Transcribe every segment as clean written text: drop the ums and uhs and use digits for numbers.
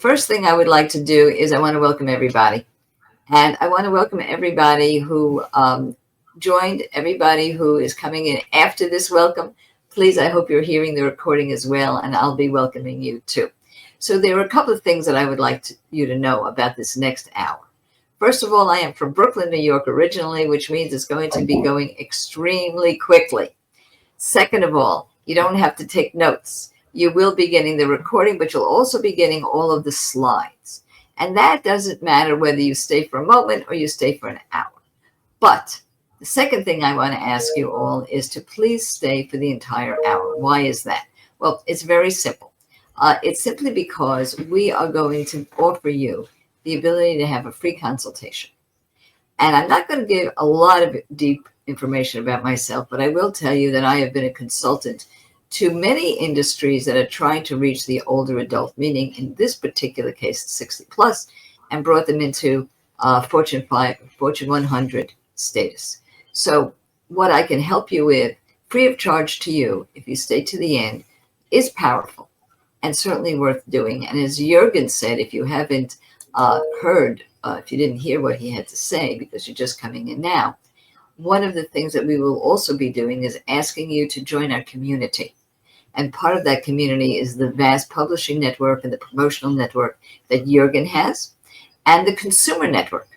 first thing I would like to do is I want to welcome everybody. And I want to welcome everybody who joined, everybody who is coming in after this welcome. Please, I hope you're hearing the recording as well, and I'll be welcoming you too. So there are a couple of things that I would like you to know about this next hour. First of all, I am from Brooklyn, New York originally, which means it's going to be going extremely quickly. Second of all, you don't have to take notes. You will be getting the recording, but you'll also be getting all of the slides. And that doesn't matter whether you stay for a moment or you stay for an hour. But the second thing I want to ask you all is to please stay for the entire hour. Why is that? Well, it's very simple. It's simply because we are going to offer you the ability to have a free consultation. And I'm not going to give a lot of deep information about myself, but I will tell you that I have been a consultant to many industries that are trying to reach the older adult, meaning in this particular case, 60 plus, and brought them into Fortune 100 status. So what I can help you with, free of charge to you, if you stay to the end, is powerful and certainly worth doing. And as Jürgen said, if you haven't heard, if you didn't hear what he had to say because you're just coming in now, one of the things that we will also be doing is asking you to join our community. And part of that community is the vast publishing network and the promotional network that Jürgen has and the consumer network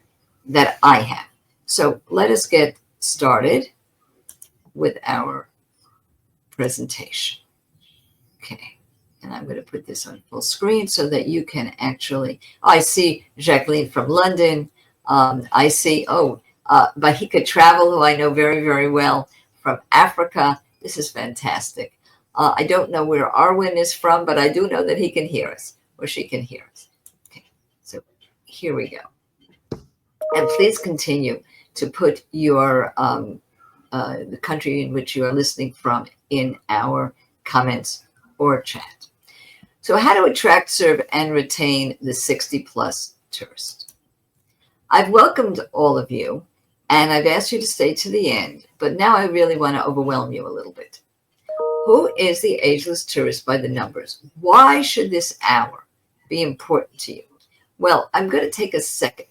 that I have. So let us get started with our presentation. Okay. And I'm going to put this on full screen so that you can actually, I see Jacqueline from London. I see, Bahika Travel, who I know very, very well, from Africa. This is fantastic. I don't know where Arwen is from, but I do know that he can hear us, or she can hear us. Okay, so here we go. And please continue to put your the country in which you are listening from in our comments or chat. So how to attract, serve, and retain the 60-plus tourist. I've welcomed all of you, and I've asked you to stay to the end, but now I really want to overwhelm you a little bit. Who is the ageless tourist by the numbers? Why should this hour be important to you? Well, I'm going to take a second.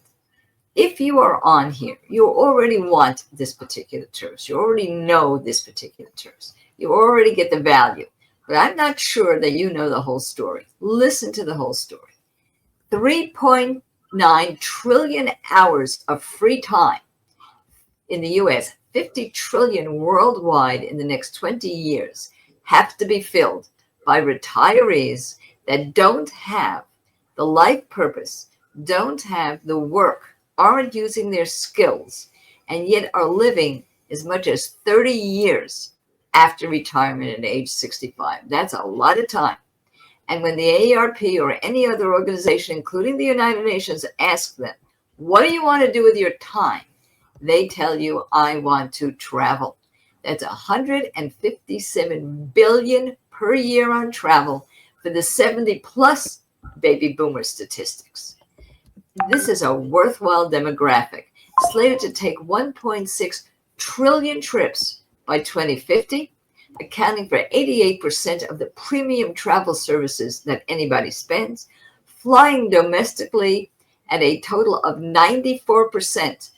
If you are on here, you already want this particular tourist. You already know this particular tourist. You already get the value. But I'm not sure that you know the whole story. Listen to the whole story. 3.9 trillion hours of free time in the U.S., 50 trillion worldwide in the next 20 years have to be filled by retirees that don't have the life purpose, don't have the work, aren't using their skills, and yet are living as much as 30 years after retirement at age 65. That's a lot of time. And when the AARP or any other organization, including the United Nations, asks them, what do you want to do with your time? They tell you, I want to travel. That's 157 billion per year on travel for the 70-plus baby boomer statistics. This is a worthwhile demographic, slated to take 1.6 trillion trips by 2050, accounting for 88% of the premium travel services that anybody spends, flying domestically at a total of 94%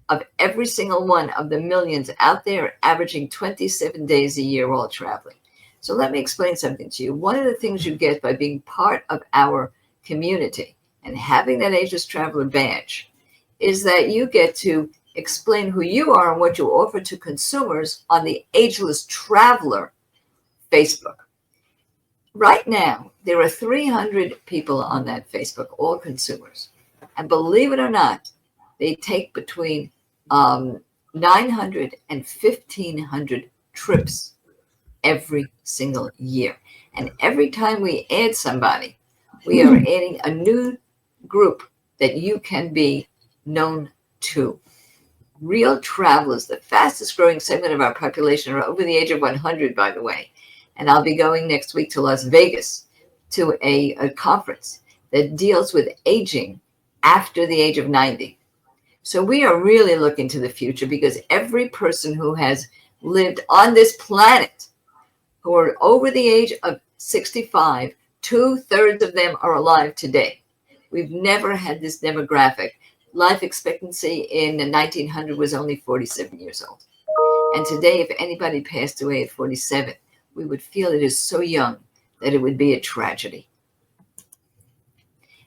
of every single one of the millions out there, averaging 27 days a year while traveling. So let me explain something to you. One of the things you get by being part of our community and having that Ageless Traveler badge is that you get to explain who you are and what you offer to consumers on the Ageless Traveler Facebook. Right now, there are 300 people on that Facebook, all consumers. And believe it or not, they take between 900 and 1,500 trips every single year. And every time we add somebody, we are adding a new group that you can be known to. Real travelers, the fastest growing segment of our population, are over the age of 100, by the way. And I'll be going next week to Las Vegas to a conference that deals with aging after the age of 90. So we are really looking to the future because every person who has lived on this planet who are over the age of 65, 2/3 of them are alive today. We've never had this demographic. Life expectancy in 1900 was only 47 years old. And today, if anybody passed away at 47, we would feel it is so young that it would be a tragedy.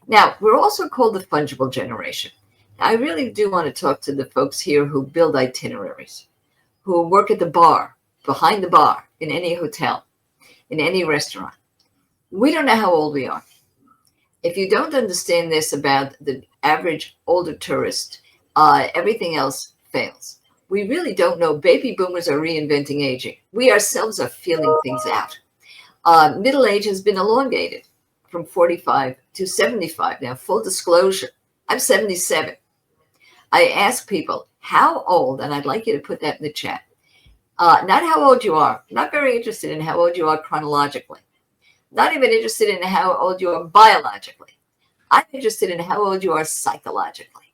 Now, we're also called the fungible generation. I really do want to talk to the folks here who build itineraries, who work at the bar, behind the bar, in any hotel, in any restaurant. We don't know how old we are. If you don't understand this about the average older tourist, everything else fails. We really don't know. Baby boomers are reinventing aging. We ourselves are feeling things out. Middle age has been elongated from 45 to 75. Now, full disclosure, I'm 77. I ask people, how old, and I'd like you to put that in the chat, not how old you are. I'm not very interested in how old you are chronologically. Not even interested in how old you are biologically. I'm interested in how old you are psychologically.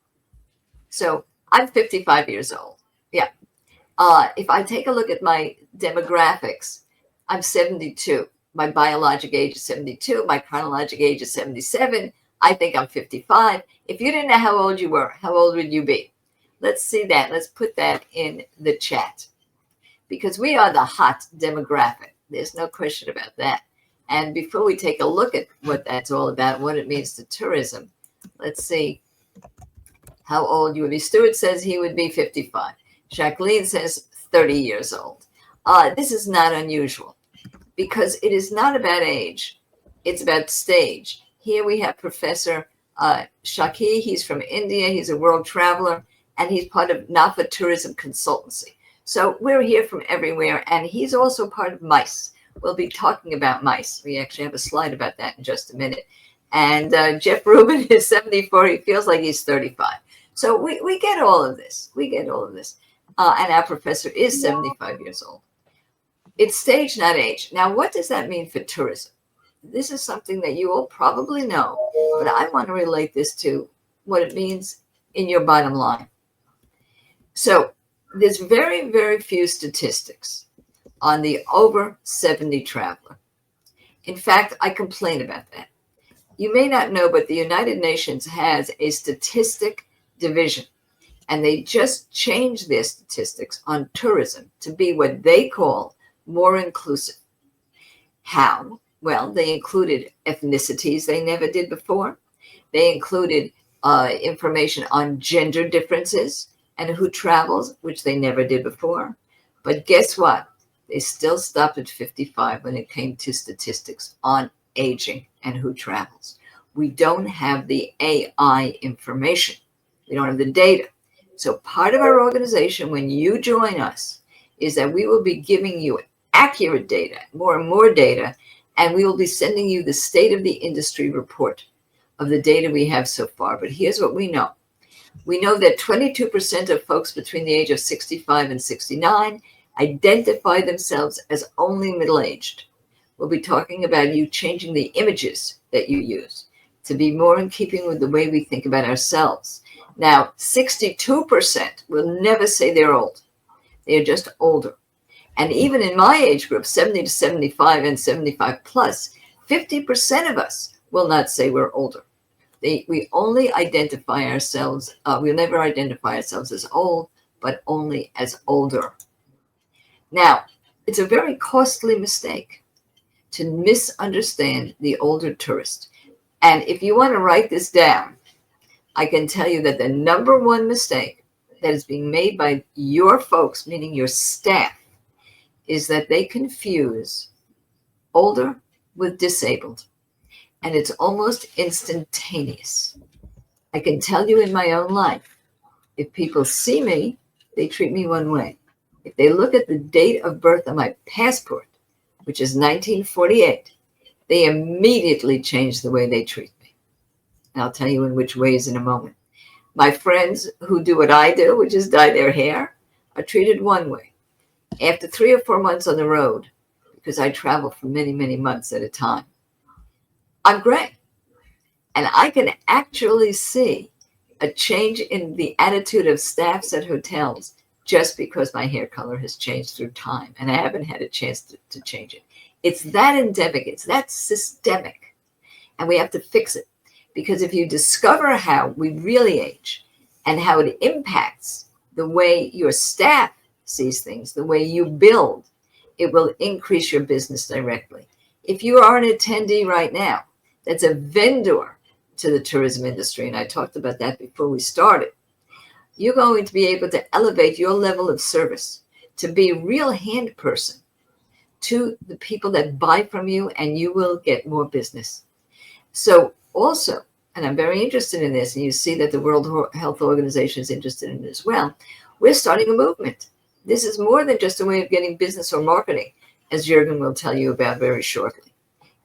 So I'm 55 years old. Yeah. If I take a look at my demographics, I'm 72. My biologic age is 72. My chronologic age is 77. I think I'm 55. If you didn't know how old you were, how old would you be? Let's see that. Let's put that in the chat. Because we are the hot demographic. There's no question about that. And before we take a look at what that's all about, what it means to tourism, let's see how old you would be. Stuart says he would be 55. Jacqueline says 30 years old. This is not unusual because it is not about age. It's about stage. Here we have Professor Shaki. He's from India. He's a world traveler, and he's part of NAFA Tourism Consultancy. So we're here from everywhere, and he's also part of MICE. We'll be talking about mice. We actually have a slide about that in just a minute. And Jeff Rubin is 74. He feels like he's 35. So we get all of this. We get all of this. And our professor is 75 years old. It's stage, not age. Now, what does that mean for tourism? This is something that you all probably know, but I want to relate this to what it means in your bottom line. So there's very, very few statistics on the over 70 traveler. In fact, I complain about that. You may not know, but the United Nations has a statistic division, and they just changed their statistics on tourism to be what they call more inclusive. How? Well, they included ethnicities they never did before. They included information on gender differences and who travels, which they never did before. But guess what? They still stopped at 55 when it came to statistics on aging and who travels. We don't have the AI information. We don't have the data. So part of our organization, when you join us, is that we will be giving you accurate data, more and more data, and we will be sending you the state of the industry report of the data we have so far. But here's what we know. We know that 22% of folks between the age of 65 and 69 identify themselves as only middle-aged. We'll be talking about you changing the images that you use to be more in keeping with the way we think about ourselves. Now, 62% will never say they're old. They are just older. And even in my age group, 70 to 75 and 75 plus, 50% of us will not say we're older. We only identify ourselves, we'll never identify ourselves as old, but only as older. Now, it's a very costly mistake to misunderstand the older tourist. And if you want to write this down, I can tell you that the number one mistake that is being made by your folks, meaning your staff, is that they confuse older with disabled. And it's almost instantaneous. I can tell you in my own life, if people see me, they treat me one way. If they look at the date of birth on my passport, which is 1948, they immediately change the way they treat me. And I'll tell you in which ways in a moment. My friends who do what I do, which is dye their hair, are treated one way. After 3 or 4 months on the road, because I travel for many, many months at a time, I'm gray. And I can actually see a change in the attitude of staffs at hotels just because my hair color has changed through time. And I haven't had a chance to change it. It's that endemic. It's that systemic. And we have to fix it. Because if you discover how we really age and how it impacts the way your staff sees things, the way you build, it will increase your business directly. If you are an attendee right now, that's a vendor to the tourism industry, and I talked about that before we started, you're going to be able to elevate your level of service to be a real hand person to the people that buy from you, and you will get more business. So also, and I'm very interested in this, and you see that the World Health Organization is interested in it as well, we're starting a movement. This is more than just a way of getting business or marketing, as Jürgen will tell you about very shortly.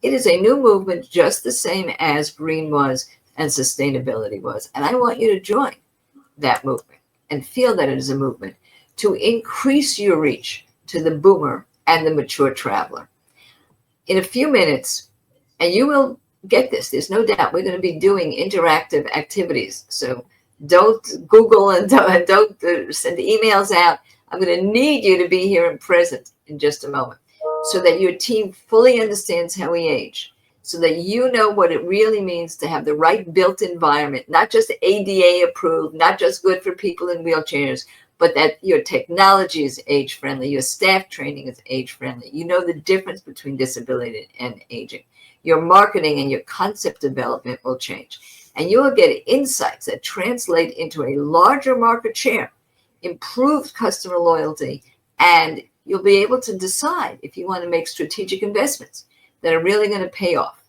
It is a new movement, just the same as green was and sustainability was. And I want you to join that movement and feel that it is a movement to increase your reach to the boomer and the mature traveler. In a few minutes, and you will get this, there's no doubt, we're going to be doing interactive activities. So don't Google and don't send emails out. I'm going to need you to be here and present in just a moment so that your team fully understands how we age, so that you know what it really means to have the right built environment, not just ADA approved, not just good for people in wheelchairs, but that your technology is age friendly, your staff training is age friendly. You know the difference between disability and aging. Your marketing and your concept development will change. And you will get insights that translate into a larger market share, improved customer loyalty, and you'll be able to decide if you want to make strategic investments that are really going to pay off.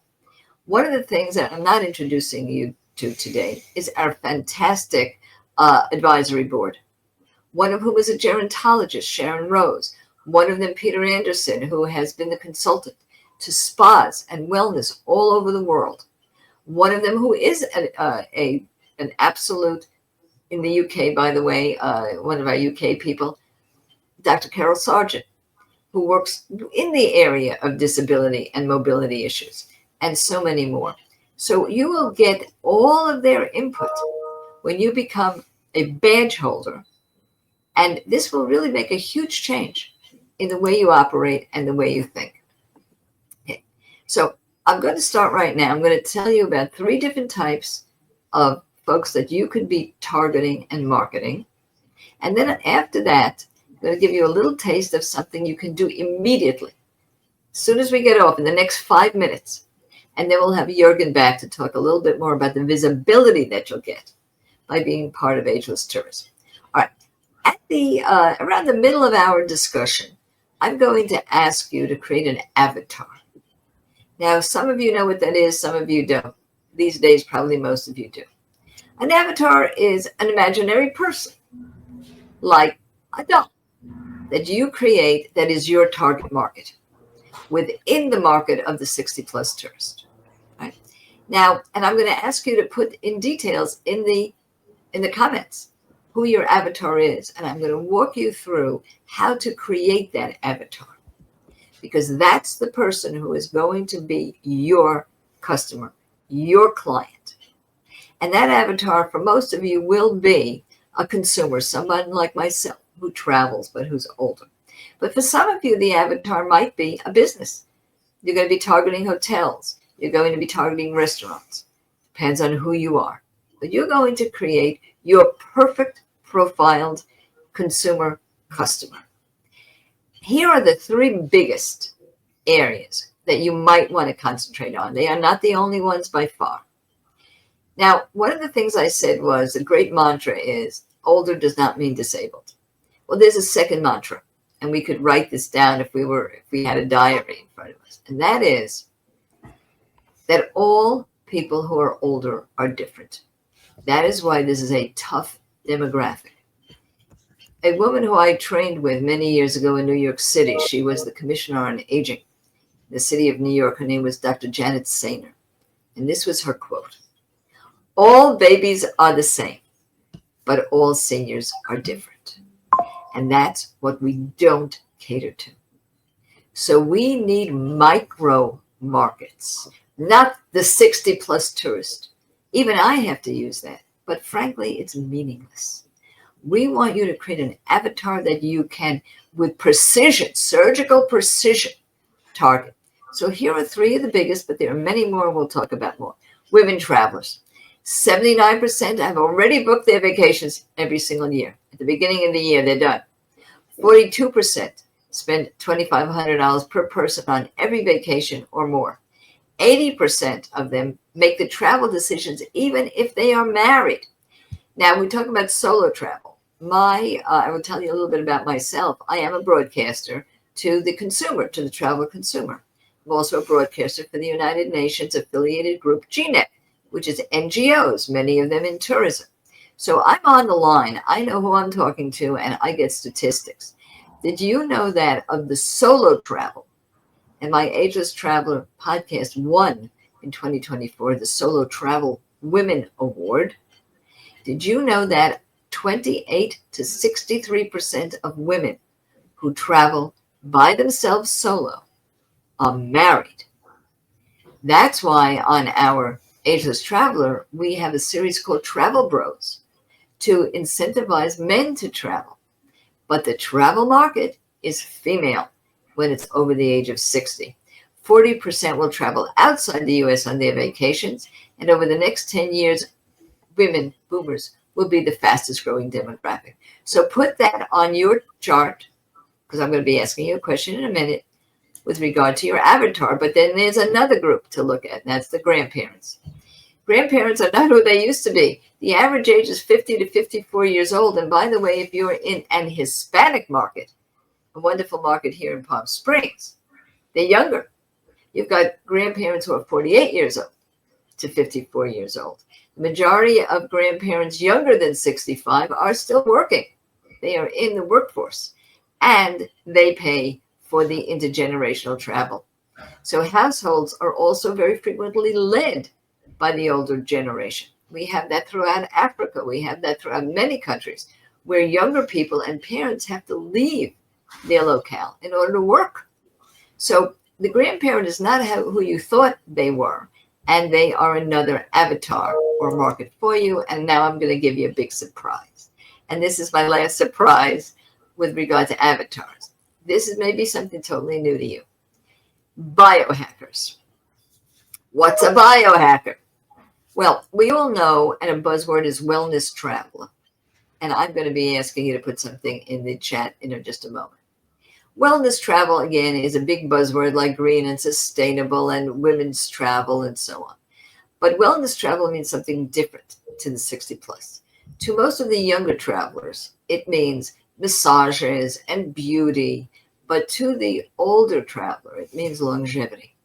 One of the things that I'm not introducing you to today is our fantastic advisory board, one of whom is a gerontologist, Sharon Rose, one of them, Peter Anderson, who has been the consultant to spas and wellness all over the world. One of them who is an absolute, in the UK, by the way, one of our UK people, Dr. Carol Sargent, who works in the area of disability and mobility issues, and so many more. So you will get all of their input when you become a badge holder, and this will really make a huge change in the way you operate and the way you think. Okay. So I'm going to start right now. I'm going to tell you about 3 different types of folks that you could be targeting and marketing. And then after that, I'm going to give you a little taste of something you can do immediately, as soon as we get off, in the next 5 minutes. And then we'll have Jürgen back to talk a little bit more about the visibility that you'll get by being part of Ageless Tourism. All right. At the around the middle of our discussion, I'm going to ask you to create an avatar. Now, some of you know what that is, some of you don't. These days, probably most of you do. An avatar is an imaginary person, like a doll, that you create that is your target market within the market of the 60-plus tourist. Right? Now, and I'm going to ask you to put in details in the comments who your avatar is, and I'm going to walk you through how to create that avatar, because that's the person who is going to be your customer, your client. And that avatar for most of you will be a consumer, someone like myself who travels but who's older. But for some of you, the avatar might be a business. You're going to be targeting hotels. You're going to be targeting restaurants. Depends on who you are. But you're going to create your perfect profiled consumer customer. Here are the 3 biggest areas that you might want to concentrate on. They are not the only ones by far. Now, one of the things I said was the great mantra is older does not mean disabled. Well, there's a second mantra, and we could write this down if we had a diary in front of us. And that is that all people who are older are different. That is why this is a tough demographic. A woman who I trained with many years ago in New York City, she was the commissioner on aging in the city of New York. Her name was Dr. Janet Sainer. And this was her quote: "All babies are the same, but all seniors are different." And that's what we don't cater to. So we need micro markets, not the 60-plus tourist. Even I have to use that, but frankly, it's meaningless. We want you to create an avatar that you can, with precision, surgical precision, target. So here are 3 of the biggest, but there are many more we'll talk about more. Women travelers. 79% have already booked their vacations every single year. At the beginning of the year, they're done. 42% spend $2,500 per person on every vacation or more. 80% of them make the travel decisions even if they are married. Now, we talk about solo travel. I will tell you a little bit about myself. I am a broadcaster to the consumer, to the traveler consumer. I'm also a broadcaster for the United Nations affiliated group GNET, which is NGOs, many of them in tourism. So I'm on the line. I know who I'm talking to, and I get statistics. Did you know that of the solo travel, and my Ageless Traveler podcast won in 2024 the Solo Travel Women Award? Did you know that 28 to 63% of women who travel by themselves solo are married? That's why on our Ageless Traveler, we have a series called Travel Bros to incentivize men to travel. But the travel market is female when it's over the age of 60. 40% will travel outside the U.S. on their vacations, and over the next 10 years, women, boomers, will be the fastest growing demographic. So put that on your chart, because I'm going to be asking you a question in a minute with regard to your avatar. But then there's another group to look at, and that's the grandparents. Grandparents are not who they used to be. The average age is 50 to 54 years old. And by the way, if you're in an Hispanic market, a wonderful market here in Palm Springs, they're younger. You've got grandparents who are 48 years old to 54 years old. The majority of grandparents younger than 65 are still working. They are in the workforce, and they pay for the intergenerational travel. So households are also very frequently led by the older generation. We have that throughout Africa. We have that throughout many countries where younger people and parents have to leave their locale in order to work. So the grandparent is not who you thought they were, and they are another avatar or market for you. And now I'm going to give you a big surprise. And this is my last surprise with regard to avatars. This is maybe something totally new to you. Biohackers. What's a biohacker? Well, we all know, and a buzzword is wellness travel. And I'm going to be asking you to put something in the chat in just a moment. Wellness travel, again, is a big buzzword like green and sustainable and women's travel and so on. But wellness travel means something different to the 60 plus. To most of the younger travelers, it means massages and beauty. But to the older traveler, it means longevity.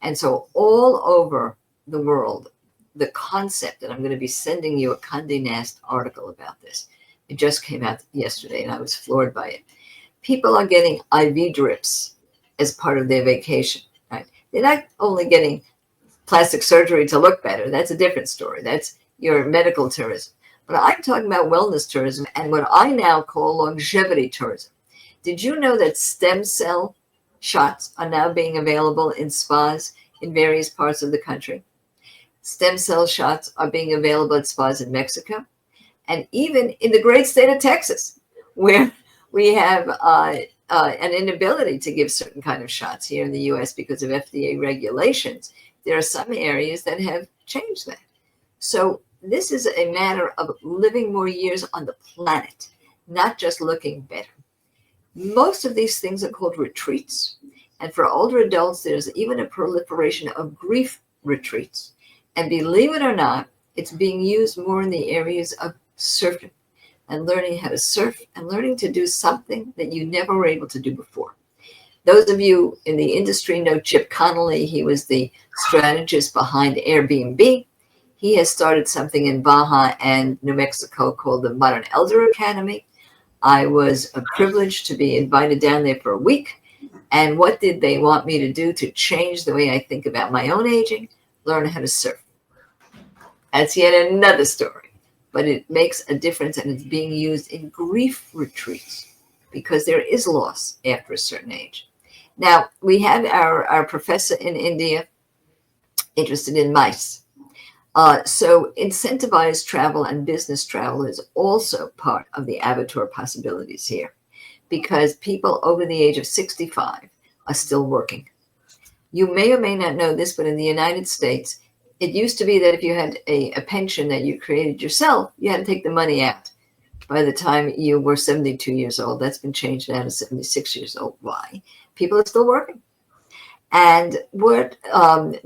And so all over the world, the concept, and I'm going to be sending you a Condé Nast article about this. It just came out yesterday, and I was floored by it. People are getting IV drips as part of their vacation. Right? They're not only getting plastic surgery to look better. That's a different story. That's your medical tourism. But I'm talking about wellness tourism and what I now call longevity tourism. Did you know that stem cell shots are now being available in spas in various parts of the country? Stem cell shots are being available at spas in Mexico and even in the great state of Texas, where we have an inability to give certain kind of shots here in the U.S. because of FDA regulations. There are some areas that have changed that. So this is a matter of living more years on the planet, not just looking better. Most of these things are called retreats. And for older adults, there's even a proliferation of grief retreats. And believe it or not, it's being used more in the areas of surfing and learning how to surf and learning to do something that you never were able to do before. Those of you in the industry know Chip Connolly. He was the strategist behind Airbnb. He has started something in Baja and New Mexico called the Modern Elder Academy. I was privileged to be invited down there for a week. And what did they want me to do to change the way I think about my own aging? Learn how to surf. That's yet another story. But it makes a difference, and it's being used in grief retreats because there is loss after a certain age. Now, we had our professor in India interested in mice. So incentivized travel and business travel is also part of the avatar possibilities here because people over the age of 65 are still working. You may or may not know this, but in the United States, It used to be that if you had a pension that you created yourself, you had to take the money out by the time you were 72 years old. That's been changed now to 76 years old. Why? People are still working. And what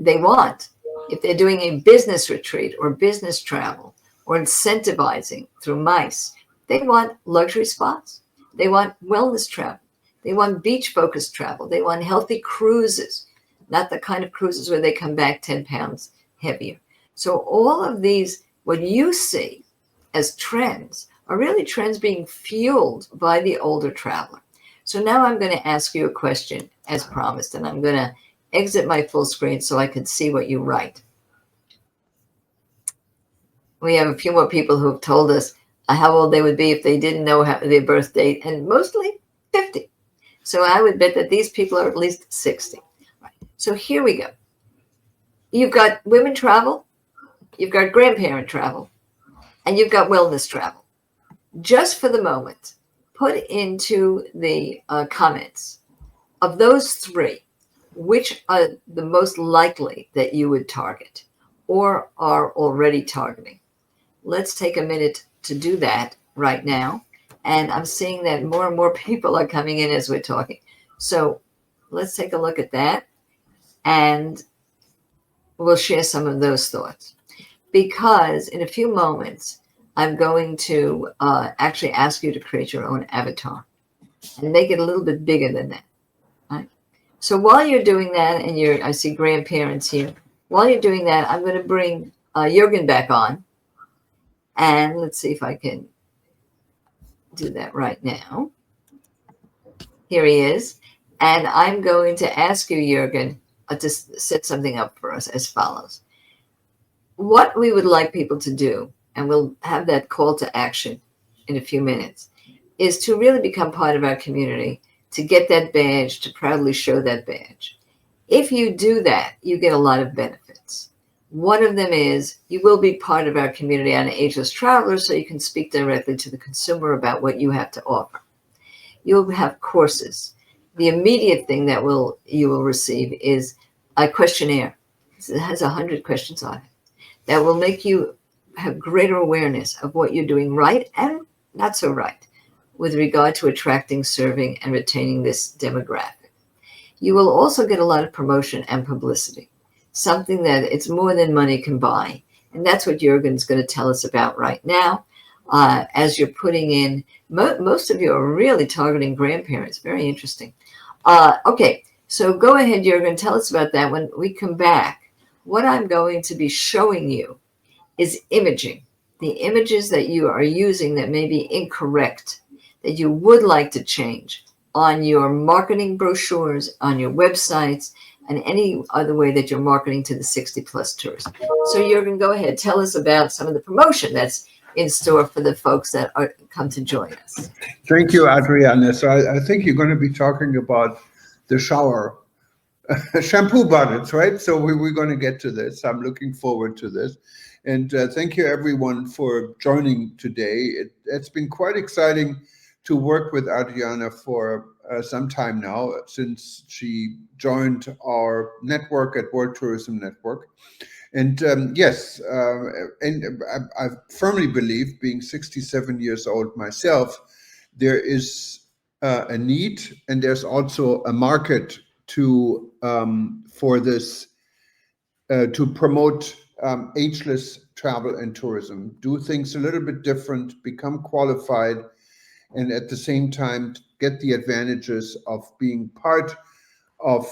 they want, if they're doing a business retreat or business travel or incentivizing through MICE, they want luxury spots. They want wellness travel. They want beach-focused travel. They want healthy cruises, not the kind of cruises where they come back 10 pounds heavier. So all of these, what you see as trends, are really trends being fueled by the older traveler. So now I'm going to ask you a question as promised, and I'm going to exit my full screen so I can see what you write. We have a few more people who have told us how old they would be if they didn't know their birth date, and mostly 50. So I would bet that these people are at least 60. Right. So here we go. You've got women travel, you've got grandparent travel, and you've got wellness travel. Just for the moment, put into the comments, of those three, which are the most likely that you would target or are already targeting. Let's take a minute to do that right now. And I'm seeing that more and more people are coming in as we're talking. So let's take a look at that. And we'll share some of those thoughts. Because in a few moments, I'm going to actually ask you to create your own avatar and make it a little bit bigger than that. Right? So while you're doing that, and I see grandparents here, while you're doing that, I'm going to bring Jürgen back on. And let's see if I can do that right now. Here he is. And I'm going to ask you, Jürgen, to set something up for us as follows. What we would like people to do, and we'll have that call to action in a few minutes, is to really become part of our community, to get that badge, to proudly show that badge. If you do that, you get a lot of benefits. One of them is you will be part of our community on Ageless Travelers, so you can speak directly to the consumer about what you have to offer. You'll have courses. The immediate thing that you will receive is a questionnaire. It has 100 questions on it that will make you have greater awareness of what you're doing right and not so right with regard to attracting, serving, and retaining this demographic. You will also get a lot of promotion and publicity, something that it's more than money can buy. And that's what Jürgen's going to tell us about right now. As you're putting in, most of you are really targeting grandparents. Very interesting. Okay, so go ahead, Jürgen, tell us about that. When we come back, what I'm going to be showing you is imaging. The images that you are using that may be incorrect, that you would like to change on your marketing brochures, on your websites, and any other way that you're marketing to the 60-plus tourists. So Jürgen, go ahead. Tell us about some of the promotion that's in store for the folks that come to join us. Thank you, Adriana. So I think you're going to be talking about the shower shampoo budgets, right? So we're going to get to this. I'm looking forward to this. And thank you, everyone, for joining today. It's been quite exciting to work with Adriana for some time now, since she joined our network at World Tourism Network. And yes, and I firmly believe, being 67 years old myself, there is a need, and there's also a market to for this to promote ageless travel and tourism, do things a little bit different, become qualified, and at the same time get the advantages of being part of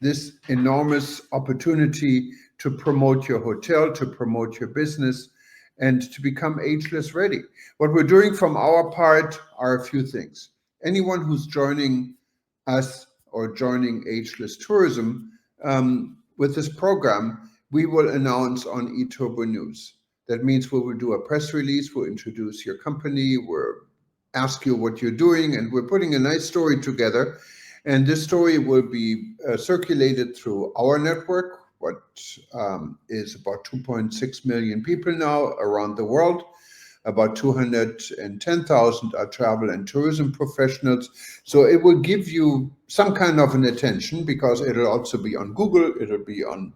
this enormous opportunity to promote your hotel, to promote your business, and to become ageless ready. What we're doing from our part are a few things. Anyone who's joining us or joining Ageless Tourism with this program, we will announce on eTurbo News. That means we will do a press release, we'll introduce your company, we'll ask you what you're doing, and we're putting a nice story together. And this story will be circulated through our network, what is about 2.6 million people now around the world. About 210,000 are travel and tourism professionals. So it will give you some kind of an attention, because it'll also be on Google, it'll be on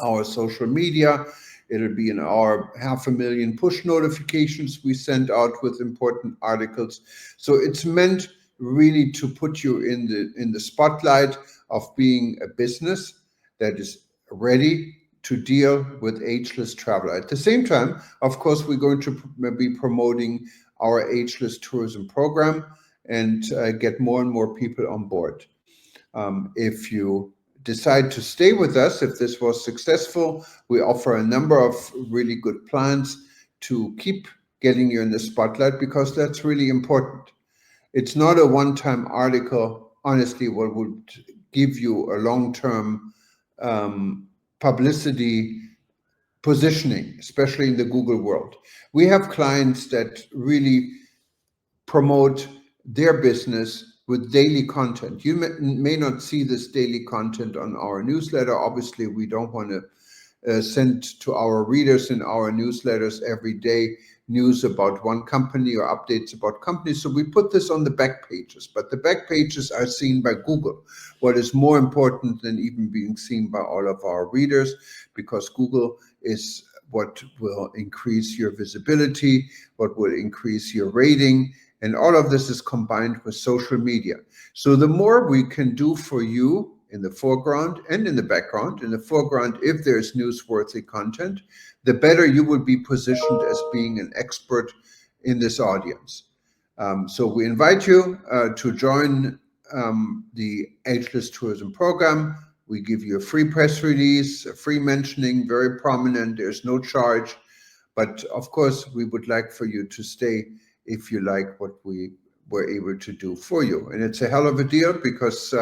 our social media. It'll be in our 500,000 push notifications we send out with important articles. So it's meant really to put you in the spotlight of being a business that is ready to deal with ageless travel. At the same time, of course, we're going to be promoting our ageless tourism program and get more and more people on board. If you decide to stay with us, if this was successful, we offer a number of really good plans to keep getting you in the spotlight because that's really important. It's not a one time article, honestly, what would give you a long term um, publicity positioning, especially in the Google world. We have clients that really promote their business with daily content. You may not see this daily content on our newsletter. Obviously, we don't want to send to our readers in our newsletters every day news about one company or updates about companies. So we put this on the back pages, but the back pages are seen by Google. What is more important than even being seen by all of our readers, because Google is what will increase your visibility, what will increase your rating, and all of this is combined with social media. So the more we can do for you in the foreground and in the background, in the foreground, if there's newsworthy content, the better you will be positioned as being an expert in this audience. So we invite you to join the Ageless Tourism Program. We give you a free press release, a free mentioning, very prominent. There's no charge. But of course, we would like for you to stay if you like what we were able to do for you. And it's a hell of a deal because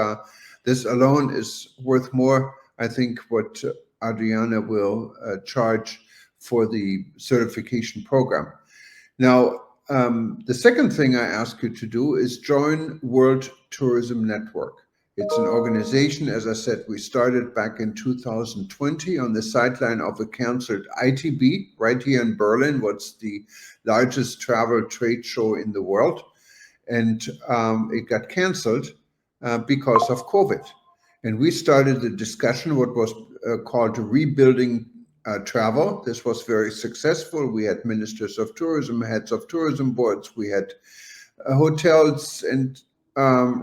this alone is worth more, I think, what Adriana will charge for the certification program. Now, the second thing I ask you to do is join World Tourism Network. It's an organization, as I said, we started back in 2020 on the sideline of a canceled ITB right here in Berlin, what's the largest travel trade show in the world. And it got canceled because of COVID. And we started the discussion, what was called rebuilding travel. This was very successful. We had ministers of tourism, heads of tourism boards, we had hotels and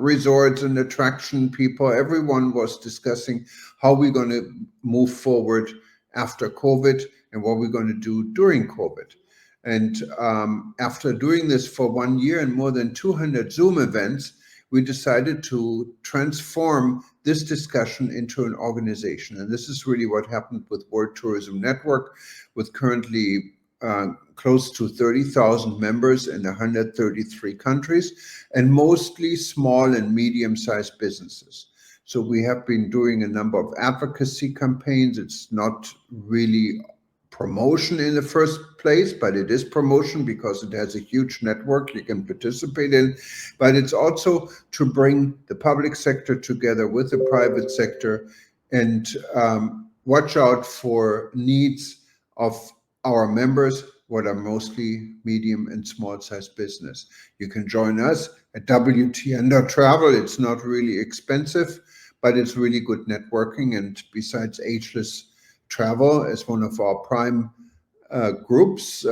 resorts and attraction people. Everyone was discussing how we're going to move forward after COVID and what we're going to do during COVID. And after doing this for 1 year and more than 200 Zoom events, we decided to transform this discussion into an organization. And this is really what happened with World Tourism Network, with currently close to 30,000 members in 133 countries, and mostly small and medium-sized businesses. So we have been doing a number of advocacy campaigns. It's not really promotion in the first place, but it is promotion because it has a huge network you can participate in. But it's also to bring the public sector together with the private sector and watch out for needs of our members, what are mostly medium and small sized business. You can join us at WTN.travel. It's not really expensive, but it's really good networking. And besides Ageless Travel as one of our prime groups,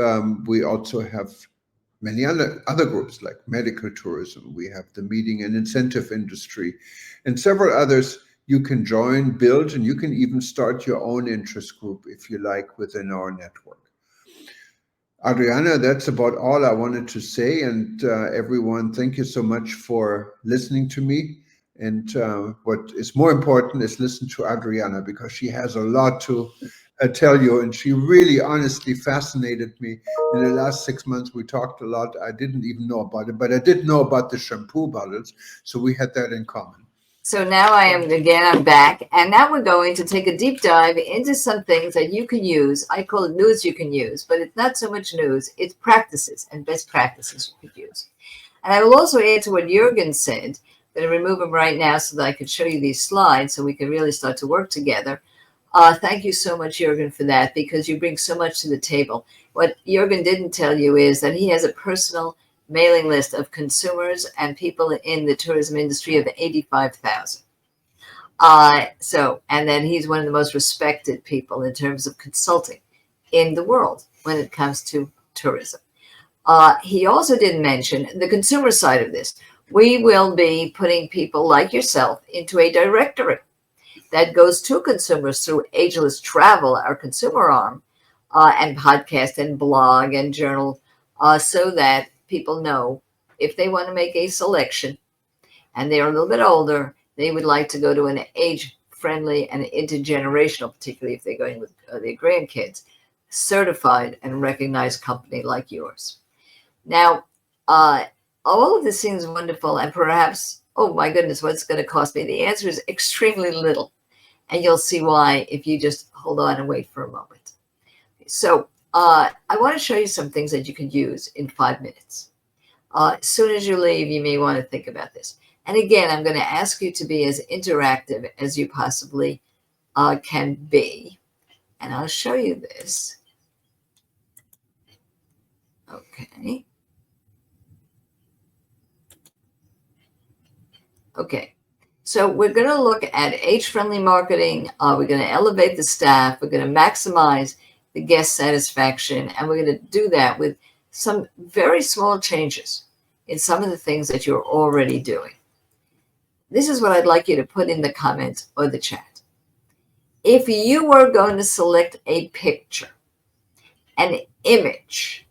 we also have many other groups like medical tourism. We have the meeting and incentive industry and several others you can join, build, and you can even start your own interest group if you like within our network. Adriana, that's about all I wanted to say. And everyone, thank you so much for listening to me. And what is more important is listen to Adriana because she has a lot to tell you. And she really honestly fascinated me. In the last 6 months, we talked a lot. I didn't even know about it, but I did know about the shampoo bottles. So we had that in common. So now I'm back, and now we're going to take a deep dive into some things that you can use. I call it news you can use, but it's not so much news, it's practices and best practices you could use. And I will also add to what Jürgen said. I'm going to remove him right now so that I could show you these slides so we can really start to work together. Thank you so much, Jürgen, for that, because you bring so much to the table. What Jürgen didn't tell you is that he has a personal mailing list of consumers and people in the tourism industry of 85,000. And then he's one of the most respected people in terms of consulting in the world when it comes to tourism. He also didn't mention the consumer side of this. We will be putting people like yourself into a directory that goes to consumers through Ageless Travel, our consumer arm, and podcast and blog and journal, so that people know if they want to make a selection and they're a little bit older, they would like to go to an age-friendly and intergenerational, particularly if they're going with their grandkids, certified and recognized company like yours. Now, all of this seems wonderful, and perhaps, oh my goodness, what's going to cost me? The answer is extremely little, and you'll see why if you just hold on and wait for a moment. So I want to show you some things that you can use in 5 minutes. As soon as you leave, you may want to think about this. And again, I'm going to ask you to be as interactive as you possibly can be. And I'll show you this. Okay. Okay. So we're going to look at age-friendly marketing. We're going to elevate the staff. We're going to maximize the guest satisfaction. And we're going to do that with some very small changes in some of the things that you're already doing. This is what I'd like you to put in the comments or the chat. If you were going to select a picture, an image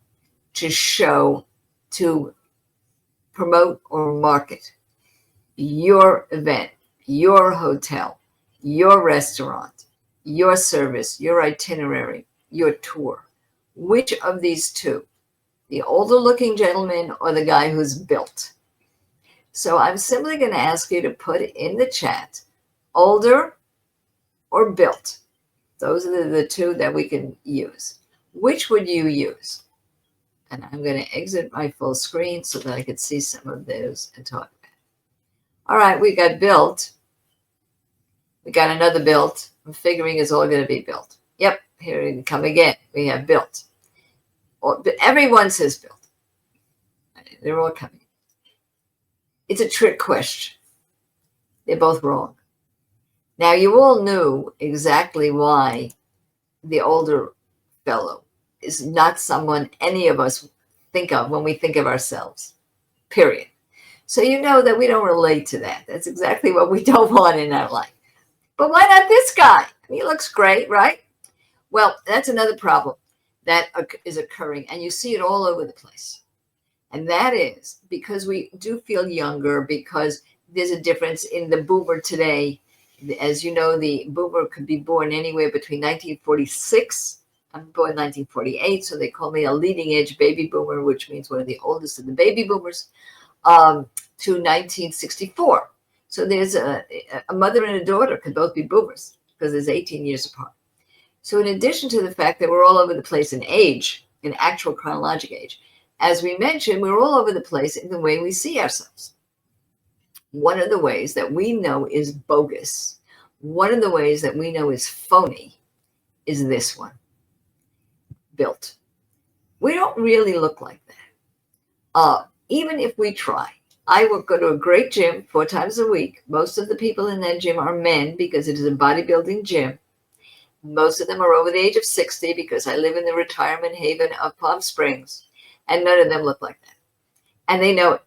to show, to promote or market your event, your hotel, your restaurant, your service, your itinerary, your tour, which of these two, the older looking gentleman or the guy who's built? So I'm simply going to ask you to put in the chat, older or built. Those are the two that we can use. Which would you use? And I'm going to exit my full screen so that I could see some of those and talk about it. All right, we got built. We got another built. I'm figuring it's all going to be built. Yep, here we come again. We have built. Everyone says built. They're all coming. It's a trick question. They're both wrong. Now, you all knew exactly why the older fellow is not someone any of us think of when we think of ourselves, period. So you know that we don't relate to that. That's exactly what we don't want in our life. But why not this guy? He looks great, right? Well, that's another problem that is occurring, and you see it all over the place. And that is because we do feel younger, because there's a difference in the boomer today. As you know, the boomer could be born anywhere between 1946. I'm born 1948, so they call me a leading edge baby boomer, which means one of the oldest of the baby boomers, to 1964. So there's a mother and a daughter could both be boomers because there's 18 years apart. So in addition to the fact that we're all over the place in age, in actual chronologic age, as we mentioned, we're all over the place in the way we see ourselves. One of the ways that we know is bogus, one of the ways that we know is phony, is this one, built. We don't really look like that. Even if we try. I will go to a great gym 4 times a week. Most of the people in that gym are men because it is a bodybuilding gym. Most of them are over the age of 60 because I live in the retirement haven of Palm Springs. And none of them look like that. And they know it.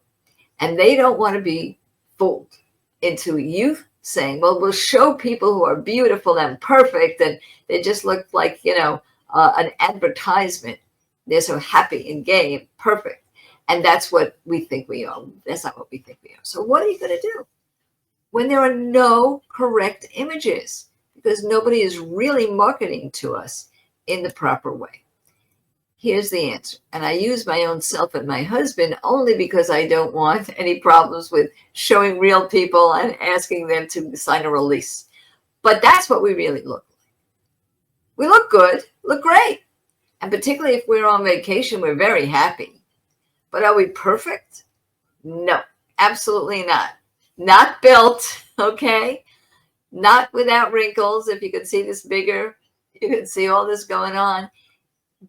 And they don't want to be fooled into youth saying, well, we'll show people who are beautiful and perfect, and they just look like, an advertisement. They're so happy and gay and perfect. And that's what we think we are. That's not what we think we are. So what are you going to do when there are no correct images? Because nobody is really marketing to us in the proper way. Here's the answer. And I use my own self and my husband only because I don't want any problems with showing real people and asking them to sign a release. But that's what we really look like. We look good, look great. And particularly if we're on vacation, we're very happy. But are we perfect? No, absolutely not. Not built, okay? Not without wrinkles. If you could see this bigger, you can see all this going on.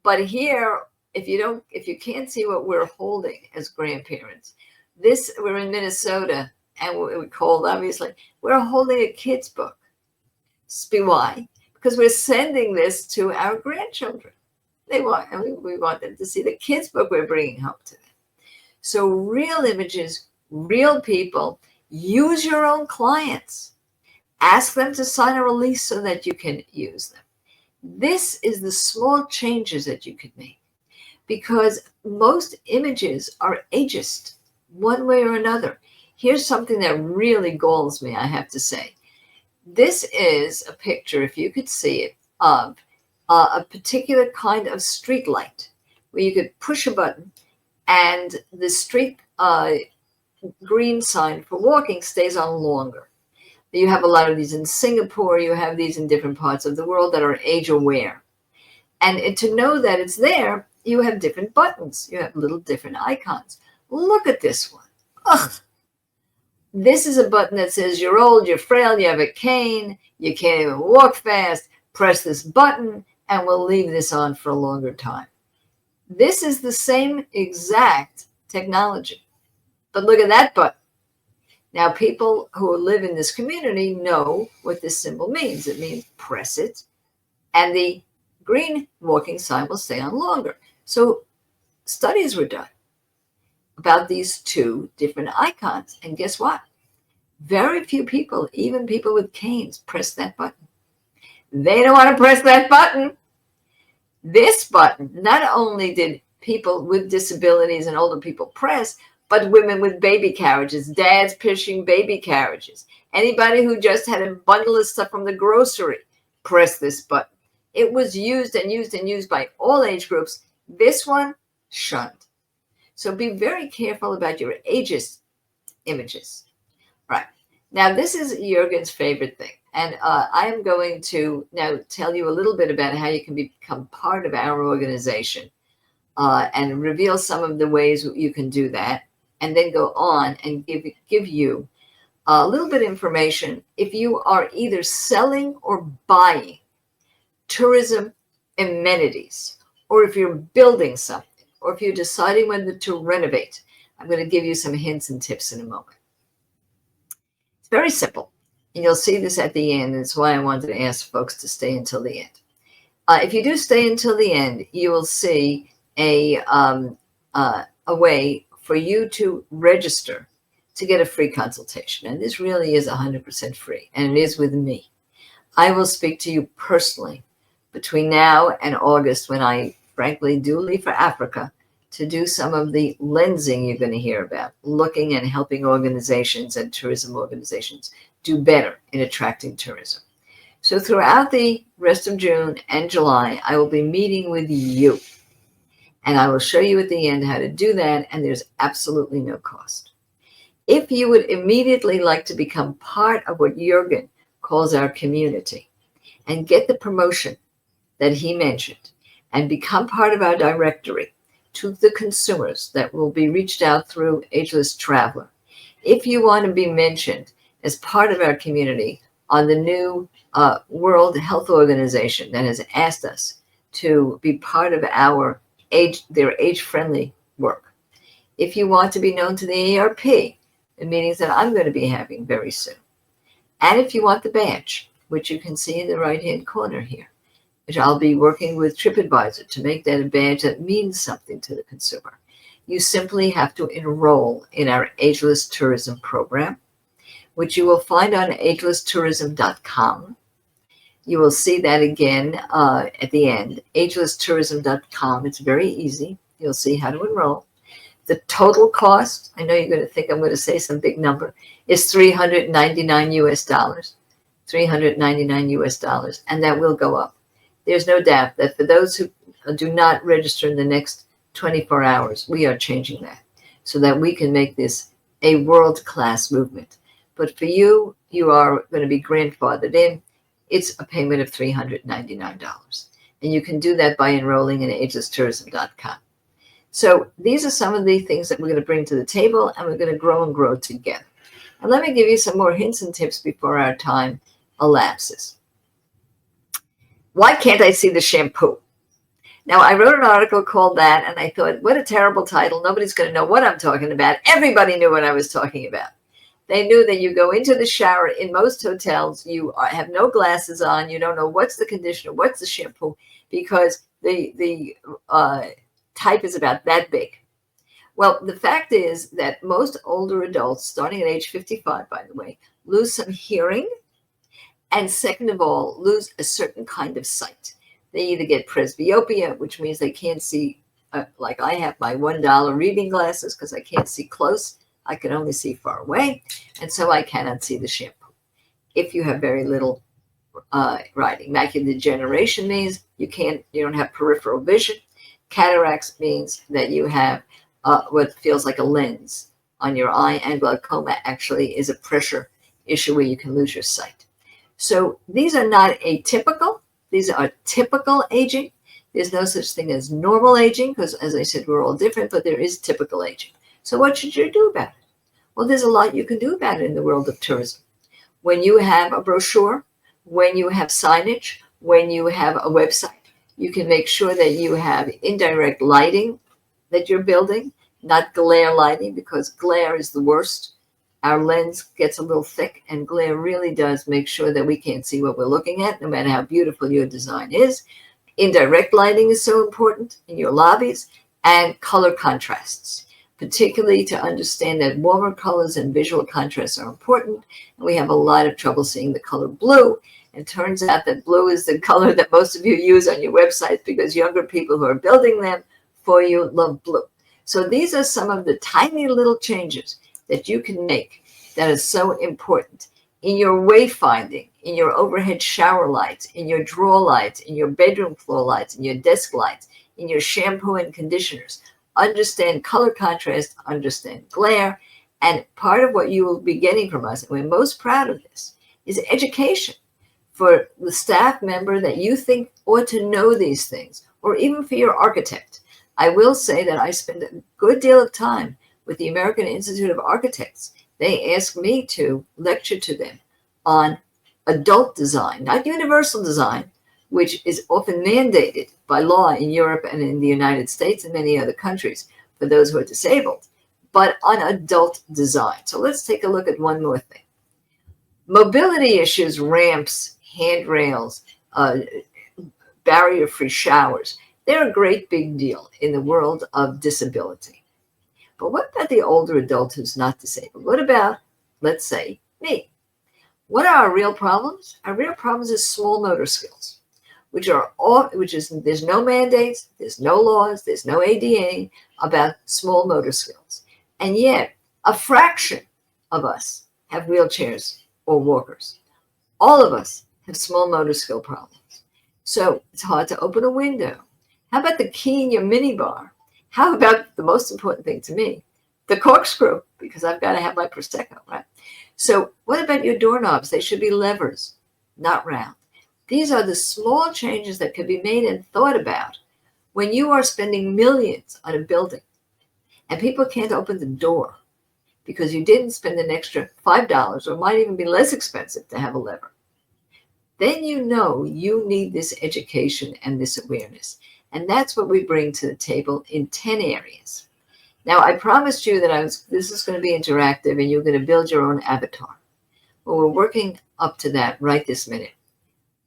But here, if you can't see what we're holding as grandparents, we're in Minnesota. and we're called, obviously, we're holding a kid's book. Why? Because we're sending this to our grandchildren. They want, and we want them to see the kids' book we're bringing home to them. So real images, real people. Use your own clients. Ask them to sign a release so that you can use them. This is the small changes that you could make, because most images are ageist one way or another. Here's something that really galls me, I have to say. This is a picture, if you could see it, of a particular kind of street light where you could push a button and the street green sign for walking stays on longer. You have a lot of these in Singapore. You have these in different parts of the world that are age aware. And to know that it's there, you have different buttons. You have little different icons. Look at this one. Ugh. This is a button that says you're old, you're frail, you have a cane, you can't even walk fast. Press this button and we'll leave this on for a longer time. This is the same exact technology. But look at that button. Now, people who live in this community know what this symbol means. It means press it, and the green walking sign will stay on longer. So studies were done about these two different icons. And guess what? Very few people, even people with canes, press that button. They don't want to press that button. This button, not only did people with disabilities and older people press, but women with baby carriages, dads pushing baby carriages, anybody who just had a bundle of stuff from the grocery, press this button. It was used and used and used by all age groups. This one, shunned. So be very careful about your ageist images. Right. Now, this is Jürgen's favorite thing. And I am going to now tell you a little bit about how you can become part of our organization and reveal some of the ways you can do that. And then go on and give you a little bit of information if you are either selling or buying tourism amenities, or if you're building something, or if you're deciding whether to renovate. I'm going to give you some hints and tips in a moment. It's very simple, and you'll see this at the end. That's why I wanted to ask folks to stay until the end. If you do stay until the end, you will see a way for you to register to get a free consultation. And this really is 100% free, and it is with me. I will speak to you personally between now and August, when I frankly do leave for Africa to do some of the lensing you're going to hear about, looking and helping organizations and tourism organizations do better in attracting tourism. So throughout the rest of June and July, I will be meeting with you. And I will show you at the end how to do that, and there's absolutely no cost. If you would immediately like to become part of what Jürgen calls our community and get the promotion that he mentioned and become part of our directory to the consumers that will be reached out through Ageless Traveler, if you want to be mentioned as part of our community on the new World Health Organization that has asked us to be part of their age-friendly work. If you want to be known to the ARP, the meetings that I'm going to be having very soon. And if you want the badge, which you can see in the right-hand corner here, which I'll be working with TripAdvisor to make that a badge that means something to the consumer. You simply have to enroll in our Ageless Tourism program, which you will find on agelesstourism.com. You will see that again at the end, agelesstourism.com. It's very easy. You'll see how to enroll. The total cost, I know you're going to think I'm going to say some big number, is $399 US, $399 US, and that will go up. There's no doubt that for those who do not register in the next 24 hours, we are changing that so that we can make this a world-class movement. But for you, you are going to be grandfathered in. It's a payment of $399. And you can do that by enrolling in agelesstourism.com. So these are some of the things that we're going to bring to the table, and we're going to grow and grow together. And let me give you some more hints and tips before our time elapses. Why can't I see the shampoo? Now, I wrote an article called that, and I thought, what a terrible title. Nobody's going to know what I'm talking about. Everybody knew what I was talking about. They knew that you go into the shower in most hotels, have no glasses on, you don't know what's the conditioner, what's the shampoo, because the type is about that big. Well, the fact is that most older adults, starting at age 55, by the way, lose some hearing, and second of all, lose a certain kind of sight. They either get presbyopia, which means they can't see, like I have my $1 reading glasses because I can't see close. I can only see far away, and so I cannot see the shampoo. If you have very little writing, macular degeneration means you don't have peripheral vision. Cataracts means that you have what feels like a lens on your eye, and glaucoma actually is a pressure issue where you can lose your sight. So these are not atypical. These are typical aging. There's no such thing as normal aging because, as I said, we're all different, but there is typical aging. So what should you do about it? Well, there's a lot you can do about it in the world of tourism. When you have a brochure, when you have signage, when you have a website, you can make sure that you have indirect lighting that you're building, not glare lighting, because glare is the worst. Our lens gets a little thick, and glare really does make sure that we can't see what we're looking at, no matter how beautiful your design is. Indirect lighting is so important in your lobbies, and color contrasts, particularly to understand that warmer colors and visual contrasts are important. And we have a lot of trouble seeing the color blue. It turns out that blue is the color that most of you use on your websites because younger people who are building them for you love blue. So these are some of the tiny little changes that you can make that is so important in your wayfinding, in your overhead shower lights, in your drawer lights, in your bedroom floor lights, in your desk lights, in your shampoo and conditioners. Understand color contrast, understand glare, and part of what you will be getting from us, and we're most proud of this, is education for the staff member that you think ought to know these things, or even for your architect. I will say that I spend a good deal of time with the American Institute of Architects. They ask me to lecture to them on adult design, not universal design, which is often mandated by law in Europe and in the United States and many other countries for those who are disabled, but on adult design. So let's take a look at one more thing. Mobility issues, ramps, handrails, barrier-free showers, they're a great big deal in the world of disability. But what about the older adult who's not disabled? What about, let's say, me? What are our real problems? Our real problems is small motor skills, there's no mandates, there's no laws, there's no ADA about small motor skills. And yet, a fraction of us have wheelchairs or walkers. All of us have small motor skill problems. So it's hard to open a window. How about the key in your minibar? How about the most important thing to me, the corkscrew, because I've got to have my Prosecco, right? So what about your doorknobs? They should be levers, not round. These are the small changes that can be made and thought about when you are spending millions on a building and people can't open the door because you didn't spend an extra $5 or might even be less expensive to have a lever. Then you know you need this education and this awareness. And that's what we bring to the table in 10 areas. Now, I promised you that this is going to be interactive and you're going to build your own avatar. Well, we're working up to that right this minute.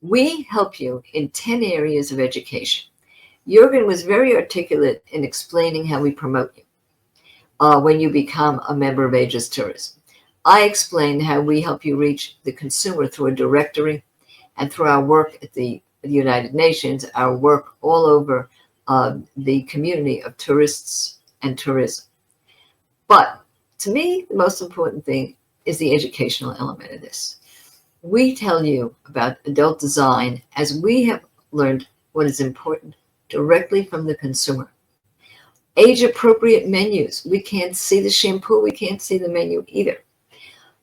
We help you in 10 areas of education. Jürgen was very articulate in explaining how we promote you when you become a member of Ageless Tourism. I explained how we help you reach the consumer through a directory and through our work at the United Nations, our work all over the community of tourists and tourism. But to me, the most important thing is the educational element of this. We tell you about adult design as we have learned what is important directly from the consumer. Age-appropriate menus. We can't see the shampoo. We can't see the menu either.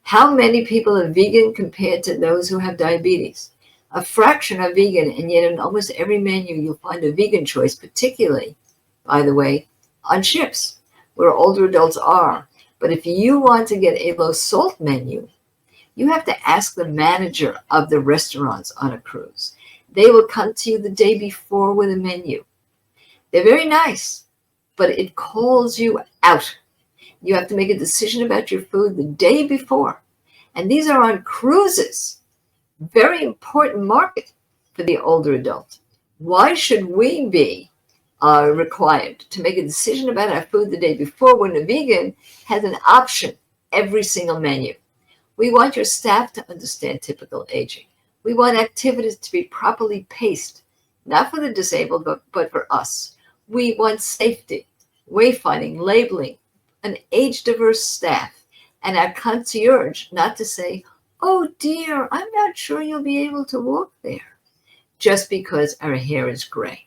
How many people are vegan compared to those who have diabetes? A fraction are vegan, and yet in almost every menu you'll find a vegan choice, particularly, by the way, on ships, where older adults are. But if you want to get a low-salt menu, you have to ask the manager of the restaurants on a cruise. They will come to you the day before with a menu. They're very nice, but it calls you out. You have to make a decision about your food the day before. And these are on cruises. Very important market for the older adult. Why should we be required to make a decision about our food the day before when a vegan has an option every single menu? We want your staff to understand typical aging. We want activities to be properly paced, not for the disabled, but for us. We want safety, wayfinding, labeling, an age-diverse staff, and our concierge not to say, oh dear, I'm not sure you'll be able to walk there, just because our hair is gray.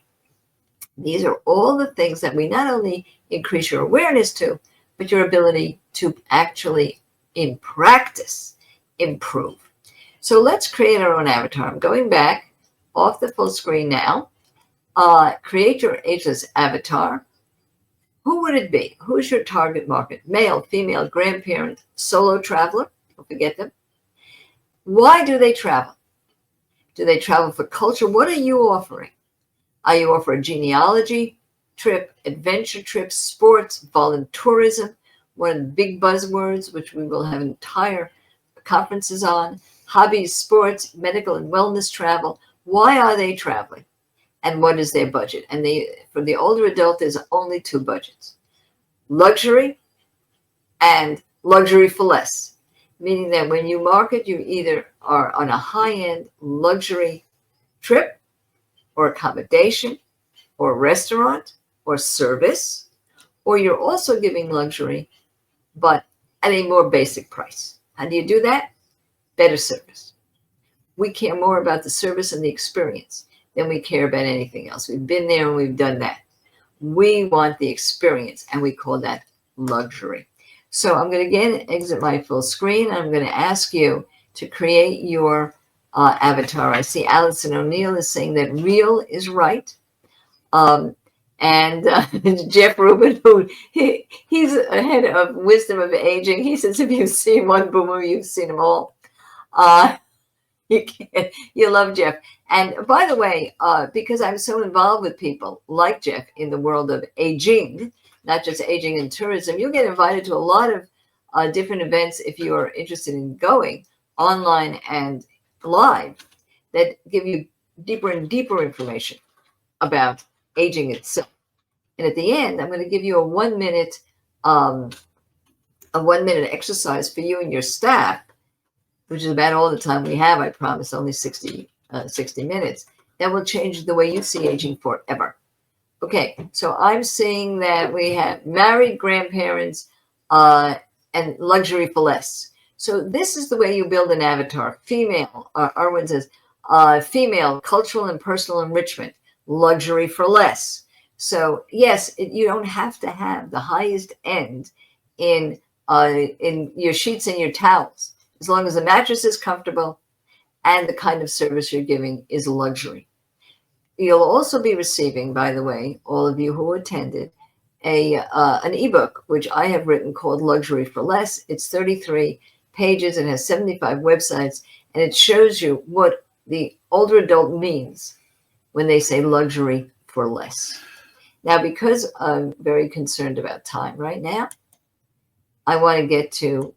These are all the things that we not only increase your awareness to, but your ability to actually, in practice, improve. So let's create our own avatar. I'm going back off the full screen now. Create your ageless avatar. Who would it be? Who is your target market? Male, female, grandparent, solo traveler? Don't forget them. Why do they travel? Do they travel for culture? What are you offering? Are you offering a genealogy trip, adventure trips, sports, voluntourism? One of the big buzzwords, which we will have entire conferences on, hobbies, sports, medical and wellness travel. Why are they traveling? And what is their budget? And for the older adult, there's only two budgets: luxury and luxury for less. Meaning that when you market, you either are on a high-end luxury trip or accommodation or restaurant or service, or you're also giving luxury, but at a more basic price. How do you do that? Better service. We care more about the service and the experience than we care about anything else. We've been there and we've done that. We want the experience, and we call that luxury. So I'm going to again exit my full screen. I'm going to ask you to create your avatar. I see Allison O'Neill is saying that real is right. And Jeff Rubin, he's a head of wisdom of aging. He says, if you've seen one boomer, you've seen them all. You love Jeff. And by the way, because I'm so involved with people like Jeff in the world of aging, not just aging and tourism, you'll get invited to a lot of different events if you are interested in going online and live that give you deeper and deeper information about aging itself. And at the end, I'm going to give you a 1 minute exercise for you and your staff, which is about all the time we have. I promise, only 60 minutes. That will change the way you see aging forever. Okay, so I'm seeing that we have married grandparents and luxury for less. So this is the way you build an avatar. Female, Arwen says, female, cultural and personal enrichment, luxury for less. So yes, you don't have to have the highest end in your sheets and your towels, as long as the mattress is comfortable and the kind of service you're giving is luxury. You'll also be receiving, by the way, all of you who attended, an ebook, which I have written called Luxury for Less. It's 33 pages and has 75 websites, and it shows you what the older adult means when they say luxury for less. Now, because I'm very concerned about time right now, I want to get to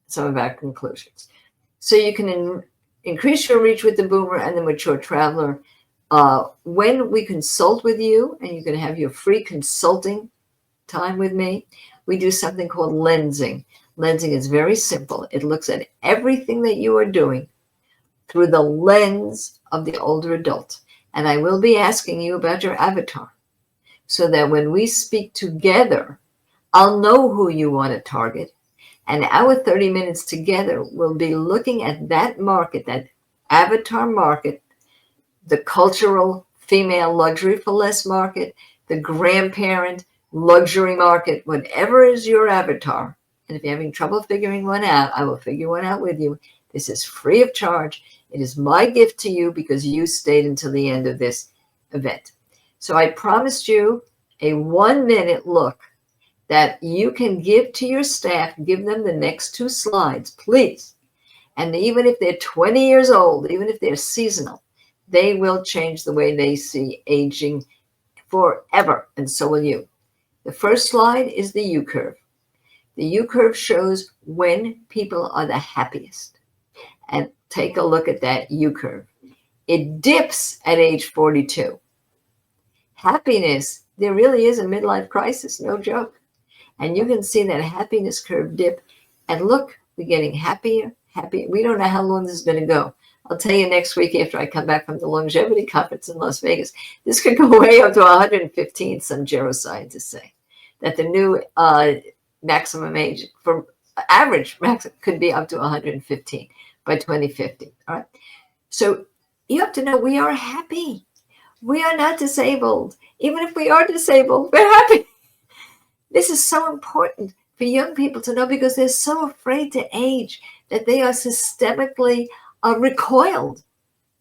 some of our conclusions. So you can increase your reach with the boomer and the mature traveler. When we consult with you, and you can have your free consulting time with me, we do something called lensing. Lensing is very simple. It looks at everything that you are doing through the lens of the older adult. And I will be asking you about your avatar so that when we speak together, I'll know who you want to target. And our 30 minutes together will be looking at that market, that avatar market, the cultural female luxury for less market, the grandparent luxury market, whatever is your avatar. And if you're having trouble figuring one out, I will figure one out with you. This is free of charge. It is my gift to you because you stayed until the end of this event. So I promised you a 1 minute look that you can give to your staff. Give them the next 2 slides, please. And even if they're 20 years old, even if they're seasonal, they will change the way they see aging forever, and so will you. The first slide is the U curve. The U curve shows when people are the happiest. And take a look at that U curve. It dips at age 42. Happiness, there really is a midlife crisis, no joke. And you can see that happiness curve dip. And look, we're getting happier, happier. We don't know how long this is going to go. I'll tell you next week after I come back from the longevity conference in Las Vegas. This could go way up to 115, some geroscientists say. That the new maximum age for average maximum could be up to 115 by 2050. All right. So you have to know we are happy. We are not disabled. Even if we are disabled, we're happy. This is so important for young people to know because they're so afraid to age that they are systemically recoiled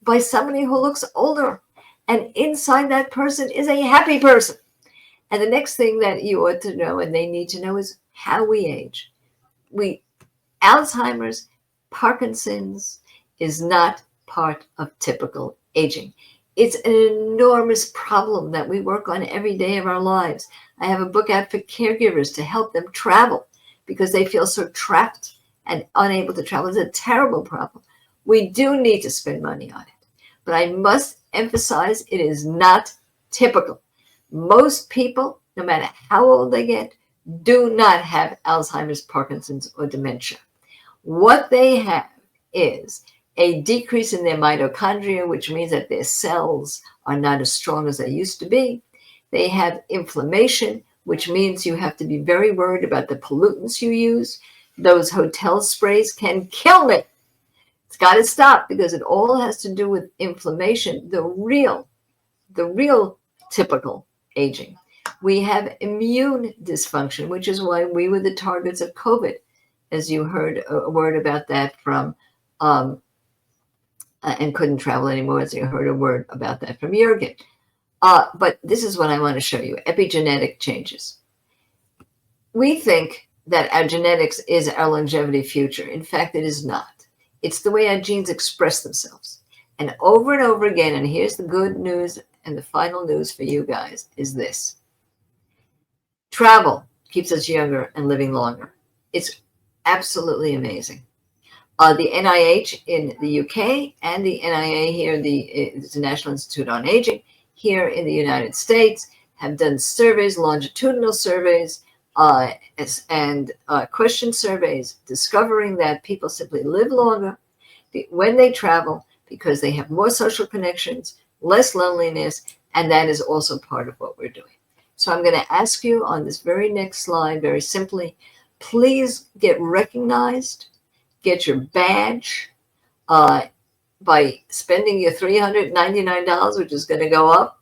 by somebody who looks older. And inside that person is a happy person. And the next thing that you ought to know and they need to know is how we age. Alzheimer's, Parkinson's is not part of typical aging. It's an enormous problem that we work on every day of our lives. I have a book out for caregivers to help them travel because they feel so trapped and unable to travel. It's a terrible problem. We do need to spend money on it. But I must emphasize it is not typical. Most people, no matter how old they get, do not have Alzheimer's, Parkinson's, or dementia. What they have is a decrease in their mitochondria, which means that their cells are not as strong as they used to be. They have inflammation, which means you have to be very worried about the pollutants you use. Those hotel sprays can kill me. It's got to stop because it all has to do with inflammation, the real typical aging. We have immune dysfunction, which is why we were the targets of COVID, as you heard a word about that from and couldn't travel anymore, as you heard a word about that from Jurgen. But this is what I want to show you, epigenetic changes. We think that our genetics is our longevity future. In fact, it is not. It's the way our genes express themselves. And over again, and here's the good news and the final news for you guys, is this. Travel keeps us younger and living longer. It's absolutely amazing. The NIH in the UK and the NIA here, the National Institute on Aging, here in the United States, have done surveys, longitudinal surveys, and question surveys, discovering that people simply live longer when they travel because they have more social connections, less loneliness, and that is also part of what we're doing. So I'm going to ask you on this very next slide, very simply, please get recognized. Get your badge by spending your $399, which is going to go up.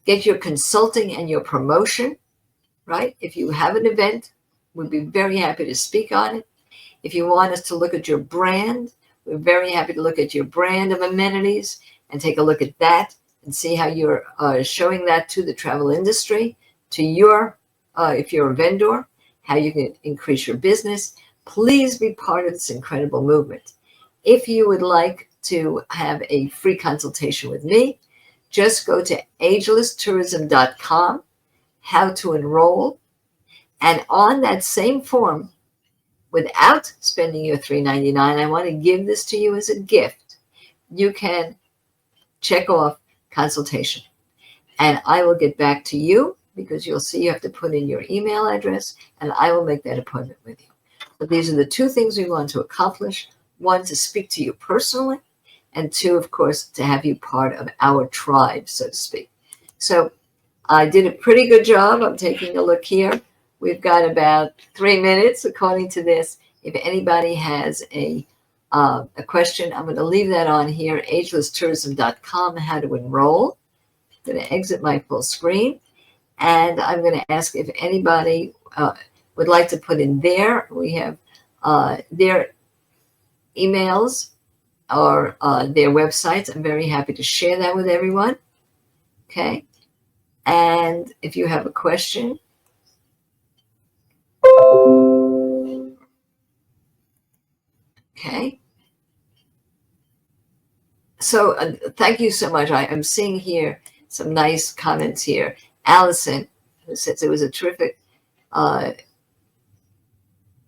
Get your consulting and your promotion, right? If you have an event, we'd be very happy to speak on it. If you want us to look at your brand, we're very happy to look at your brand of amenities and take a look at that and see how you're showing that to the travel industry, to your, if you're a vendor, how you can increase your business. Please be part of this incredible movement. If you would like to have a free consultation with me, just go to agelesstourism.com, how to enroll, and on that same form, without spending your $399, I want to give this to you as a gift. You can check off consultation, and I will get back to you because you'll see you have to put in your email address, and I will make that appointment with you. But these are the two things we want to accomplish. One, to speak to you personally, and two, of course, to have you part of our tribe, so to speak. So I did a pretty good job. I'm taking a look here. We've got about 3 minutes, according to this. If anybody has a question, I'm going to leave that on here, agelesstourism.com, how to enroll. I'm going to exit my full screen, and I'm going to ask if anybody would like to put in there. We have their emails or their websites. I'm very happy to share that with everyone. Okay. And if you have a question, okay. So thank you so much. I'm seeing here some nice comments here. Allison, who says it was a terrific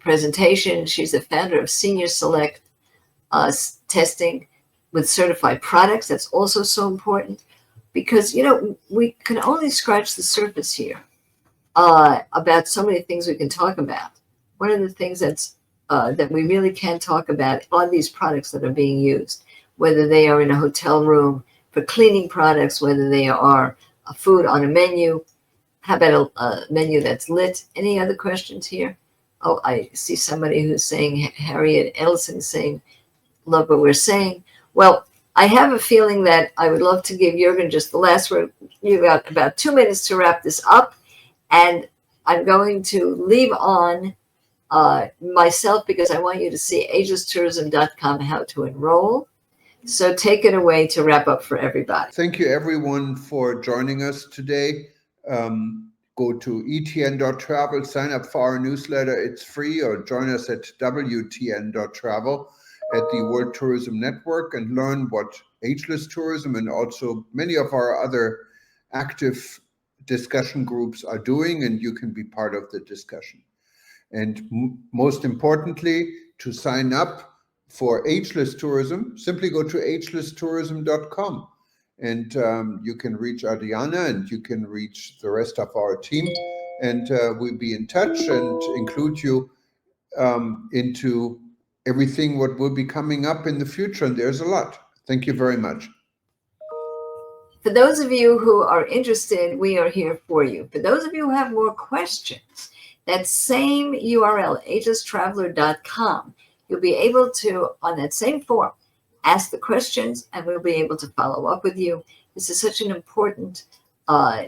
presentation. She's the founder of Senior Select Testing with certified products. That's also so important because, we can only scratch the surface here about so many things we can talk about. One of the things that we really can talk about are these products that are being used, whether they are in a hotel room for cleaning products, whether they are food on a menu. How about a menu that's lit? Any other questions here? Oh, I see somebody who's saying, Harriet Ellison saying, love what we're saying. Well, I have a feeling that I would love to give Jürgen just the last word. You got about 2 minutes to wrap this up. And I'm going to leave on myself because I want you to see agelesstourism.com how to enroll. So take it away to wrap up for everybody. Thank you, everyone, for joining us today. Go to etn.travel, sign up for our newsletter. It's free, or join us at wtn.travel at the World Tourism Network and learn what Ageless Tourism and also many of our other active discussion groups are doing, and you can be part of the discussion. And most importantly, to sign up for Ageless Tourism, simply go to agelesstourism.com. And you can reach Adriana and you can reach the rest of our team. And we'll be in touch and include you into everything what will be coming up in the future. And there's a lot. Thank you very much. For those of you who are interested, we are here for you. For those of you who have more questions, that same URL, agelesstraveler.com, you'll be able to, on that same form, ask the questions, and we'll be able to follow up with you. This is such an important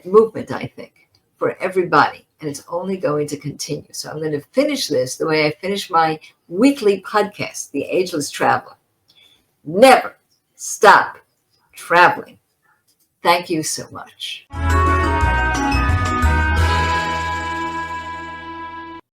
movement, I think, for everybody, and it's only going to continue. So I'm going to finish this the way I finish my weekly podcast, The Ageless Traveler. Never stop traveling. Thank you so much.